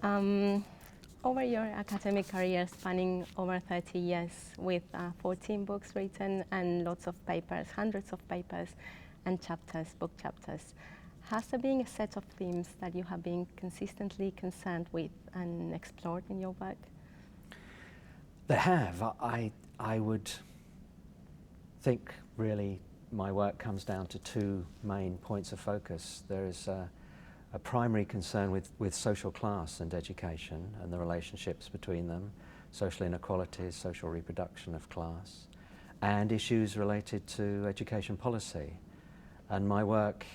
Over your academic career spanning over 30 years with 14 books written and lots of papers, hundreds of papers and chapters, book chapters, has there been a set of themes that you have been consistently concerned with and explored in your work? There have. I would think really my work comes down to two main points of focus. There is a primary concern with social class and education and the relationships between them, social inequalities, social reproduction of class, and issues related to education policy. And my work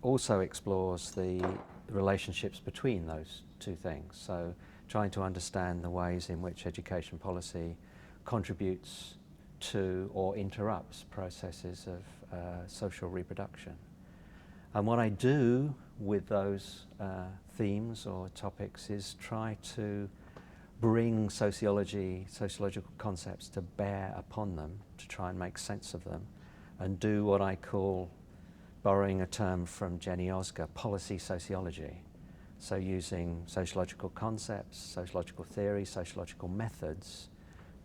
also explores the relationships between those two things. So trying to understand the ways in which education policy contributes to or interrupts processes of social reproduction. And what I do with those themes or topics is try to bring sociological concepts to bear upon them, to try and make sense of them, and do what I call, borrowing a term from Jenny Osger, policy sociology. So using sociological concepts, sociological theory, sociological methods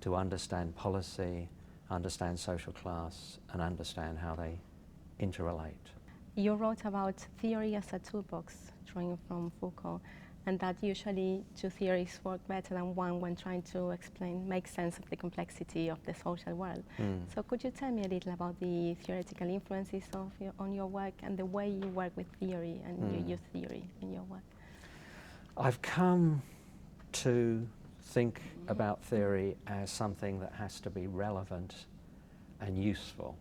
to understand policy, understand social class, and understand how they interrelate. You wrote about theory as a toolbox, drawing from Foucault, and that usually two theories work better than one when trying to explain, make sense of the complexity of the social world. So could you tell me a little about the theoretical influences on your work and the way you work with theory and you use theory in your work? I've come to think about theory as something that has to be relevant and useful,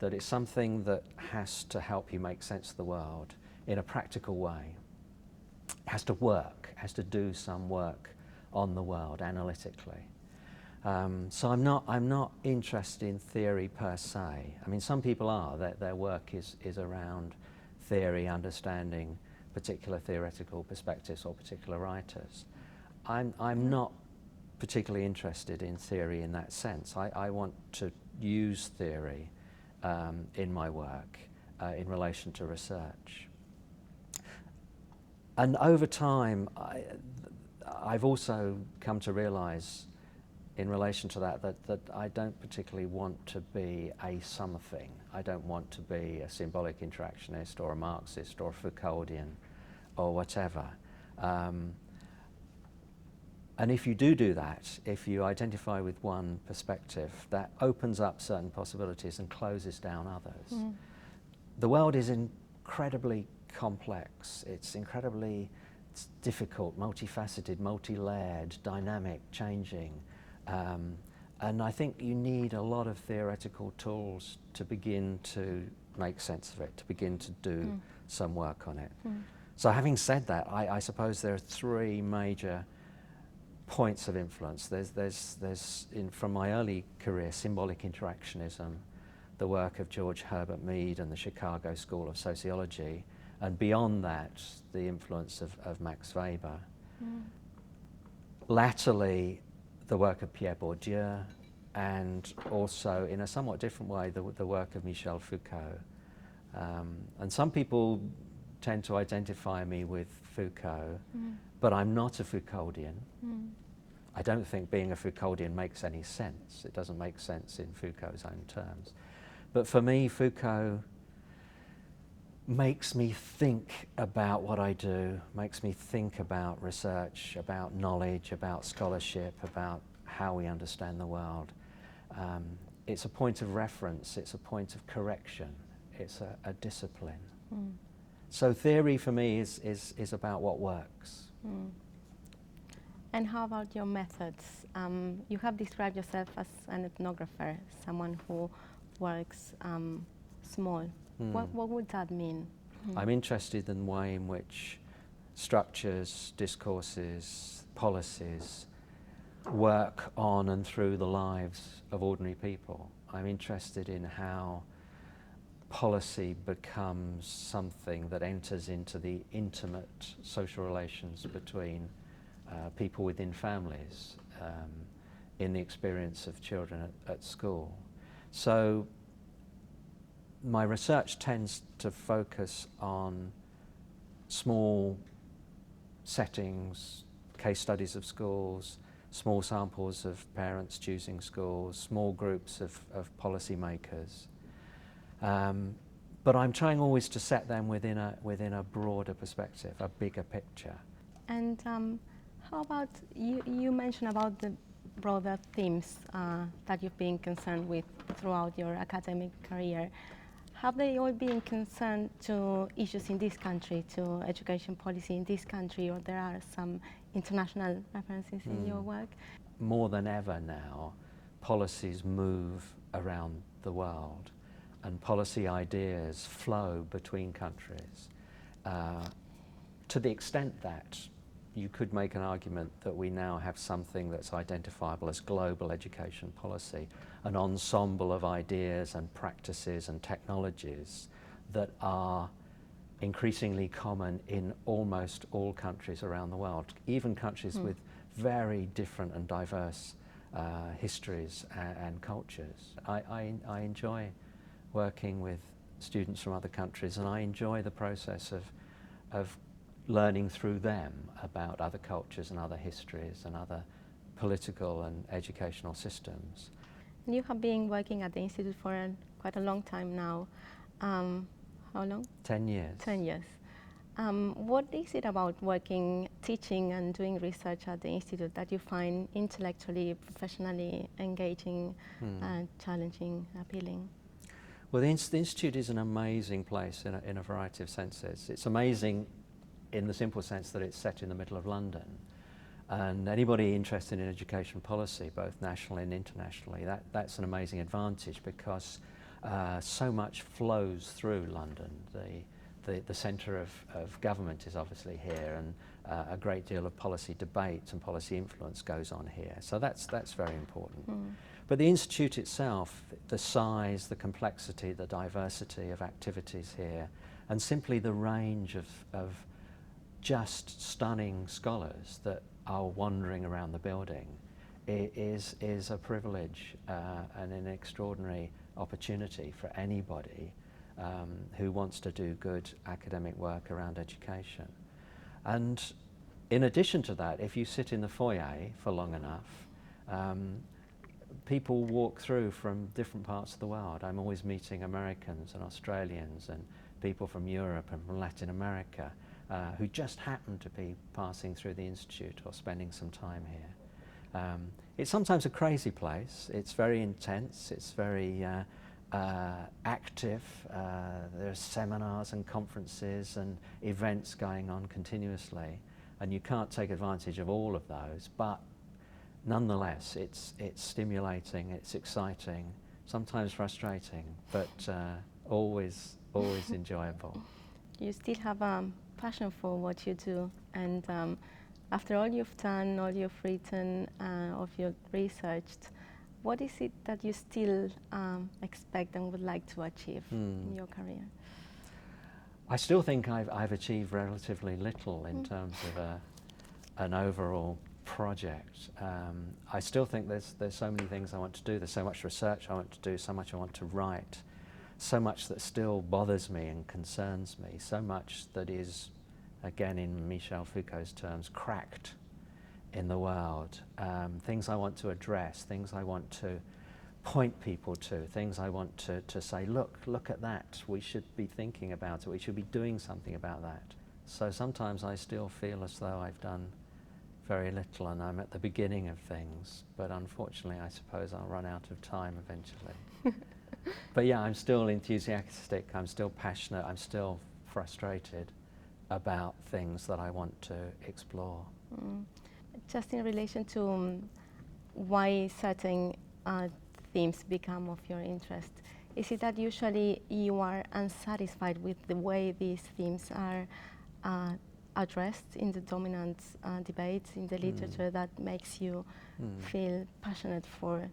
that it's something that has to help you make sense of the world in a practical way. It has to work, has to do some work on the world analytically. So I'm not interested in theory per se. I mean, some people are, their work is around theory, understanding particular theoretical perspectives or particular writers. I'm not particularly interested in theory in that sense. I want to use theory in my work in relation to research. And over time, I've also come to realize in relation to that I don't particularly want to be a something. I don't want to be a symbolic interactionist or a Marxist or a Foucauldian or whatever. And if you do that, if you identify with one perspective, that opens up certain possibilities and closes down others. The world is incredibly complex. It's incredibly difficult, multifaceted, multi-layered, dynamic, changing. And I think you need a lot of theoretical tools to begin to make sense of it, to begin to do some work on it. So having said that, I suppose there are three major points of influence. There's from my early career, symbolic interactionism, the work of George Herbert Mead and the Chicago School of Sociology, and beyond that, the influence of Max Weber. Latterly, the work of Pierre Bourdieu, and also, in a somewhat different way, the work of Michel Foucault. And some people tend to identify me with Foucault, but I'm not a Foucauldian. I don't think being a Foucauldian makes any sense. It doesn't make sense in Foucault's own terms. But for me, Foucault makes me think about what I do, makes me think about research, about knowledge, about scholarship, about how we understand the world. It's a point of reference, it's a point of correction, it's a discipline. So theory for me is about what works. And how about your methods? You have described yourself as an ethnographer, someone who works small. What would that mean? I'm interested in the way in which structures, discourses, policies work on and through the lives of ordinary people. I'm interested in how policy becomes something that enters into the intimate social relations between people within families, in the experience of children at school. So my research tends to focus on small settings, case studies of schools, small samples of parents choosing schools, small groups of policymakers. But I'm trying always to set them within a broader perspective, a bigger picture. And how about, you mentioned about the broader themes that you've been concerned with throughout your academic career. Have they all been concerned to issues in this country, to education policy in this country, or there are some international references in your work? More than ever now, policies move around the world and policy ideas flow between countries to the extent that you could make an argument that we now have something that's identifiable as global education policy, an ensemble of ideas and practices and technologies that are increasingly common in almost all countries around the world, even countries with very different and diverse histories and cultures. I enjoy working with students from other countries, and I enjoy the process of learning through them about other cultures and other histories and other political and educational systems. You have been working at the Institute for quite a long time now. How long? 10 years. 10 years. What is it about working, teaching and doing research at the Institute that you find intellectually, professionally engaging, challenging, appealing? Well, the Institute is an amazing place in a variety of senses. It's amazing in the simple sense that it's set in the middle of London. And anybody interested in education policy, both nationally and internationally, that's an amazing advantage because so much flows through London. The centre of government is obviously here, and a great deal of policy debate and policy influence goes on here. So that's very important. But the Institute itself, the size, the complexity, the diversity of activities here, and simply the range of just stunning scholars that are wandering around the building is a privilege and an extraordinary opportunity for anybody who wants to do good academic work around education. And in addition to that, if you sit in the foyer for long enough, people walk through from different parts of the world. I'm always meeting Americans and Australians and people from Europe and from Latin America who just happen to be passing through the Institute or spending some time here. It's sometimes a crazy place. It's very intense. It's very active. There are seminars and conferences and events going on continuously, and you can't take advantage of all of those, but nonetheless it's stimulating, it's exciting, sometimes frustrating, but always enjoyable. You still have a passion for what you do, and after all you've done, all you've written, all you've researched, what is it that you still expect and would like to achieve in your career? I still think I've achieved relatively little in terms of an overall project. I still think there's so many things I want to do. There's so much research I want to do, so much I want to write, so much that still bothers me and concerns me, so much that is, again in Michel Foucault's terms, cracked in the world. Things I want to address, things I want to point people to, things I want to say, look at that, we should be thinking about it, we should be doing something about that. So sometimes I still feel as though I've done very little and I'm at the beginning of things, but unfortunately I suppose I'll run out of time eventually. But yeah, I'm still enthusiastic, I'm still passionate, I'm still frustrated about things that I want to explore. Just in relation to why certain themes become of your interest, is it that usually you are unsatisfied with the way these themes are addressed in the dominant debates in the literature that makes you feel passionate for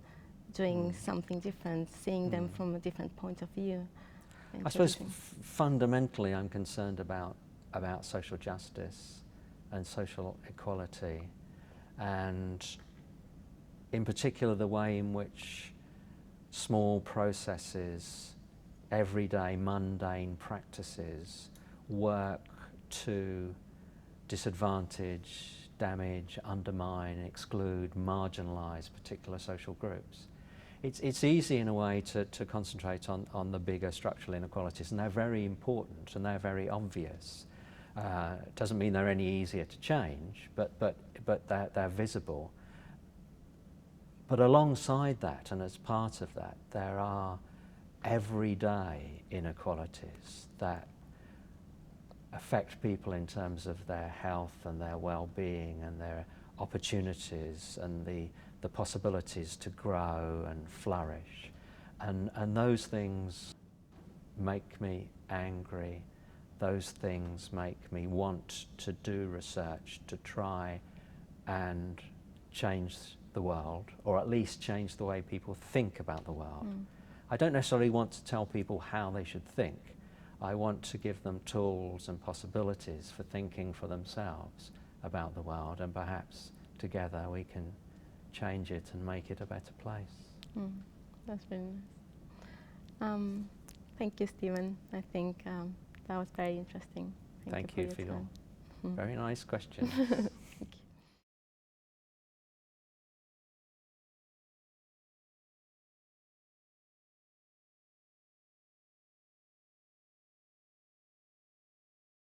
doing something different, seeing them from a different point of view? I suppose fundamentally I'm concerned about social justice and social equality, and in particular the way in which small processes, everyday mundane practices work to disadvantage, damage, undermine, exclude, marginalise particular social groups. It's easy in a way to concentrate on the bigger structural inequalities, and they're very important and they're very obvious. It doesn't mean they're any easier to change, but they're visible. But alongside that, and as part of that, there are everyday inequalities that affect people in terms of their health and their well-being and their opportunities and the possibilities to grow and flourish. And those things make me angry. Those things make me want to do research to try and change the world, or at least change the way people think about the world. I don't necessarily want to tell people how they should think. I want to give them tools and possibilities for thinking for themselves about the world, and perhaps together we can change it and make it a better place. That's very nice. Thank you, Stephen. I think that was very interesting. Thank you for your time. very nice question.